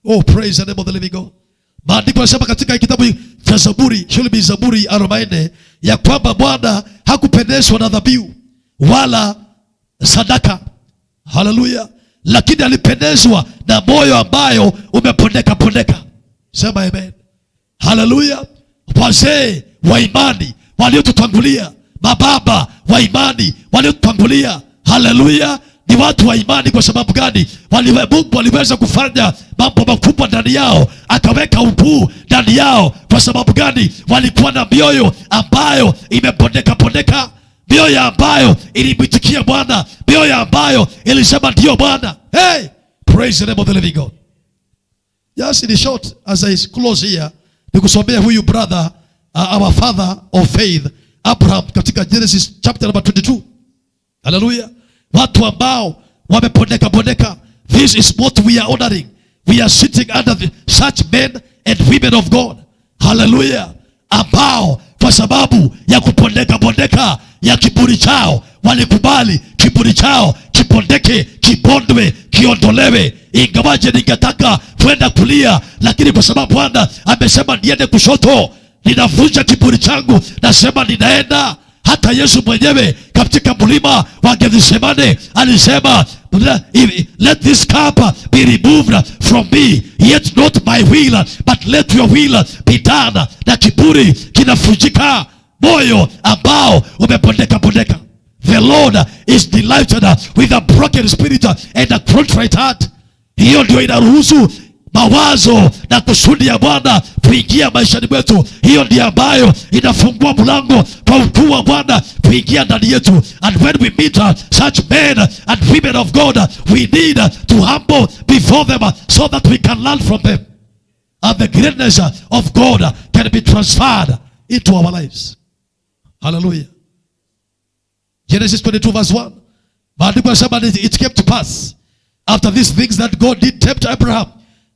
Oh, praise the name of the living God. Maandiko yanasema katika kitabu cha Zaburi, Zaburi 40, ya kwamba Bwana hakupendezwa na dhabihu wala sadaka. Hallelujah. Lakini alipendezwa na moyo ambayo umepondeka. Sema amen. Hallelujah. Wazee wa imani waliotutangulia, mababa wa imani waliotutangulia, hallelujah, ni watu wa imani. Kwa sababu gani? Mungu aliweza kufanya mambo makubwa ndani yao, akaweka ukuu ndani yao. Kwa sababu gani? Walikuwa na mioyo ambayo imepondeka, mioyo ambayo ilimwitikia Bwana, mioyo ambayo ilisema ndio Bwana. Hey, praise the name of the living God. Yes, in short, as I close here, nikusomea huyu brother, our father of faith, Abraham, katika Genesis chapter number 22. Hallelujah. Watu ambao wamepondeka. This is what we are honoring. We are sitting under such men and women of God. Hallelujah. Ambao kwa sababu ya kupondeka ya kiburi chao walikubali kiburi chao kipondeke, kipondwe, kiondolewe. Ingawaje ningetaka kwenda kulia, lakini kwa sababu Bwana amesema niende kushoto, ninavunja kiburi changu, nasema ninaenda. Hata Yesu mwenyewe katika mlima wa Gethsemane alisema, let this cup be removed from me, yet not my will but let your will be done. Na kiburi kinavunjika, moyo ambao umepondeka. The Lord is delighted with a broken spirit and a contrite heart. Hiyo ndio inaruhusu mawazo na kusudi ya Bwana kuingia maishani mwetu. Hiyo ndio ambayo inafungua mlango kwa ukuu wa Bwana kuingia ndani yetu. And when we meet such men and women of God, we need to humble before them so that we can learn from them, and the greatness of God can be transferred into our lives. Hallelujah. Genesis 22 verse 1. Maandiko yanasema, it came to pass after these things that God did tempt Abraham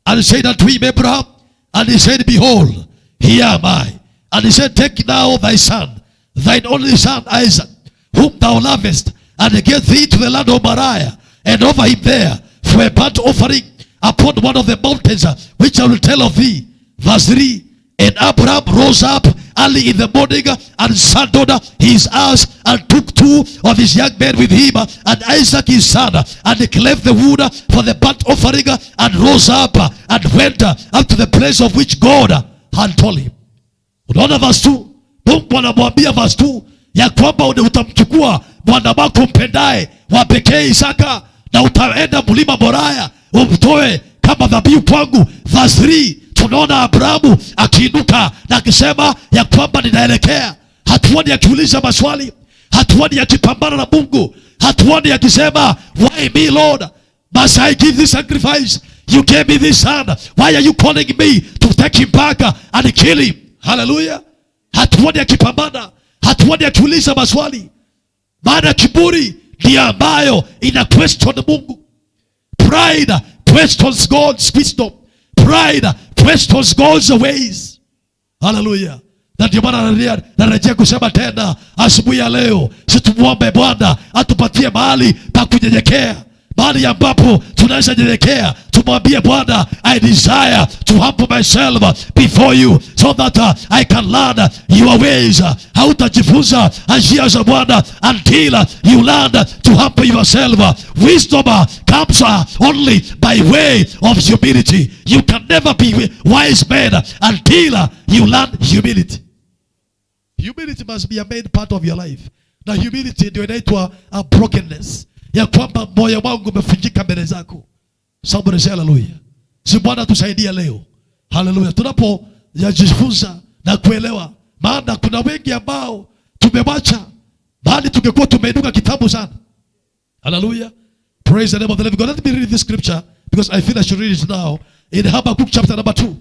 and said unto him, Abraham, and he said, behold, here am I. And he said, take now thy son, thine only son Isaac, whom thou lovest, and get thee to the land of Moriah, and offer him there for a burnt offering upon one of the mountains which I will tell of thee. Verse 3. And Abraham rose up early in the morning and saddled his ass and took 2 of his young men with him and Isaac his son, and cleft the wood for the burnt offering, and rose up and went up to the place of which God had told him. Unaona verse 2, Mungu anamwambia verse 2 ya kwamba utamchukua mwana wako mpendaye wa pekee Isaka, na utaenda mlima Moriah umtoe kama dhabihu kwangu. Verse 3, tunaona Abrahamu akiinuka na akisema ya kwamba ninaelekea. Hatuoni akiuliza maswali, hatuoni akipambana na Mungu, hatuoni akisema why me Lord, must I give this sacrifice? You gave me this son, why are you calling me to take him back and kill him? Hallelujah. Hatuoni akipambana, hatuoni akiuliza maswali. Maana kiburi ndiyo ambayo ina question Mungu. Pride questions God's wisdom. Pride questions God's ways. Hallelujah. Na ndio maana narejea kusema tena asubuhi ya leo, situmuombe Bwana atupatie mahali pa kunyenyekea, mahali ambapo tunaweza nyenyekea. Tumwambie Bwana, I desire to humble myself before you so that I can learn your ways. Hautajifunza njia za Bwana until you learn to humble yourself. Wisdom comes only by way of humility. You can never be wise man until you learn humility. Humility must be a main part of your life. Na humility ndio inaitwa a brokenness, ya kwamba moyo wangu umefunjika mbele zako. Somebody say hallelujah. Si Bwana tusaidie leo. Hallelujah. Tunapojifunza na kuelewa, maana kuna wengi ambao tumewacha bali tungekuwa tumeinuka kitabu sana. Hallelujah. Praise the name of the living God. Let me read this scripture because I feel I should read it now. In Habakkuk chapter number 2.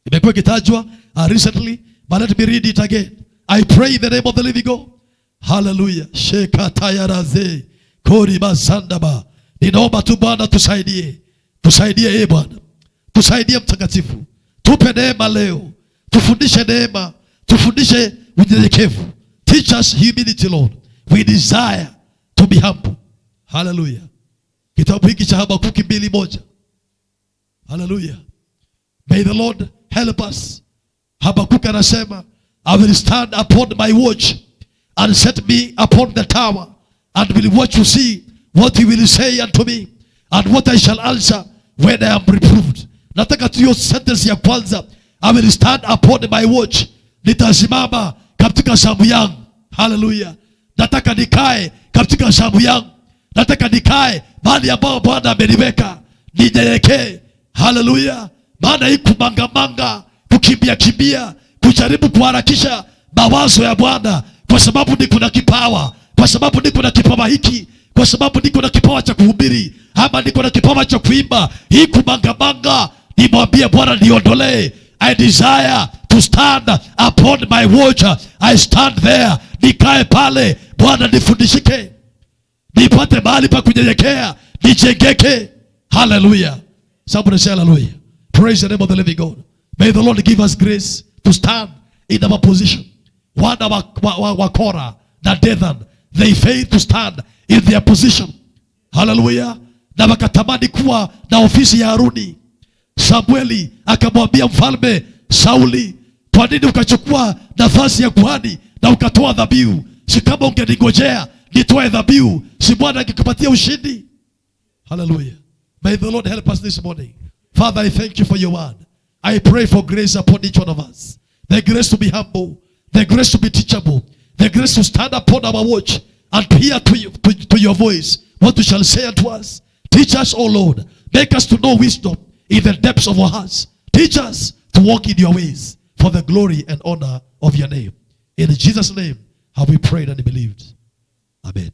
Imekuwa kitajwa recently, but let me read it again. I pray in the name of the living God. Hallelujah. Shekatayaraze kori basandaba. Ninaomba tu Bwana tusaidie. Tusaidie Bwana. Tusaidie Mtakatifu. Tupe neema leo. Tufundishe neema. Tufundishe unyenyekevu. Teach us humility, Lord. We desire to be humble. Hallelujah. Kitabu hiki cha Habakuki 2:1. Hallelujah. May the Lord help us. Habakuki anasema, I will stand upon my watch and set me upon the tower and will watch to see what he will say unto me and what I shall answer when I am reproved. Nataka tuyo sentence ya kwanza, I will stand upon my watch. Nitasimama katika zamu yangu. Hallelujah. Nataka nikae katika zamu yangu. Nataka nikae mahali ambao Bwana ameniweka. Ninyenyekee. Hallelujah. Maana hii kumangamanga, kukimbia, kujaribu kuharakisha mawazo ya Bwana, kwa sababu niko na kipawa, kwa sababu niko na kipawa hiki, kwa sababu niko na kipawa cha kuhubiri, ama niko na kipawa cha kuimba. Hii kumangamanga, nimwambie Bwana niondolee. I desire to stand upon my watch. I stand there. Nikae pale. Bwana nifundishike. Nipate mahali pa kunyenyekea. Nijengeke. Hallelujah. Somebody say hallelujah. Praise the name of the living God. May the Lord give us grace to stand in our position. Wana wa Kora na Dathan, they failed to stand in their position. Hallelujah. Na wakatamani kuwa na ofisi ya Haruni. Samueli akamwambia mfalme Sauli, kwa nini ukachukua nafasi ya kuhani na ukatoa dhabihu? Si kama ungeningojea nitoe dhabihu, si Bwana angekupatia ushindi? Hallelujah. May the Lord help us this morning. Father, I thank you for your word. I pray for grace upon each one of us. The grace to be humble, the grace to be teachable, the grace to stand upon our watch and hear to your voice what you shall say unto us. Teach us, O Lord. Make us to know wisdom in the depths of our hearts. Teach us to walk in your ways for the glory and honor of your name. In Jesus' name have we prayed and believed. Amen.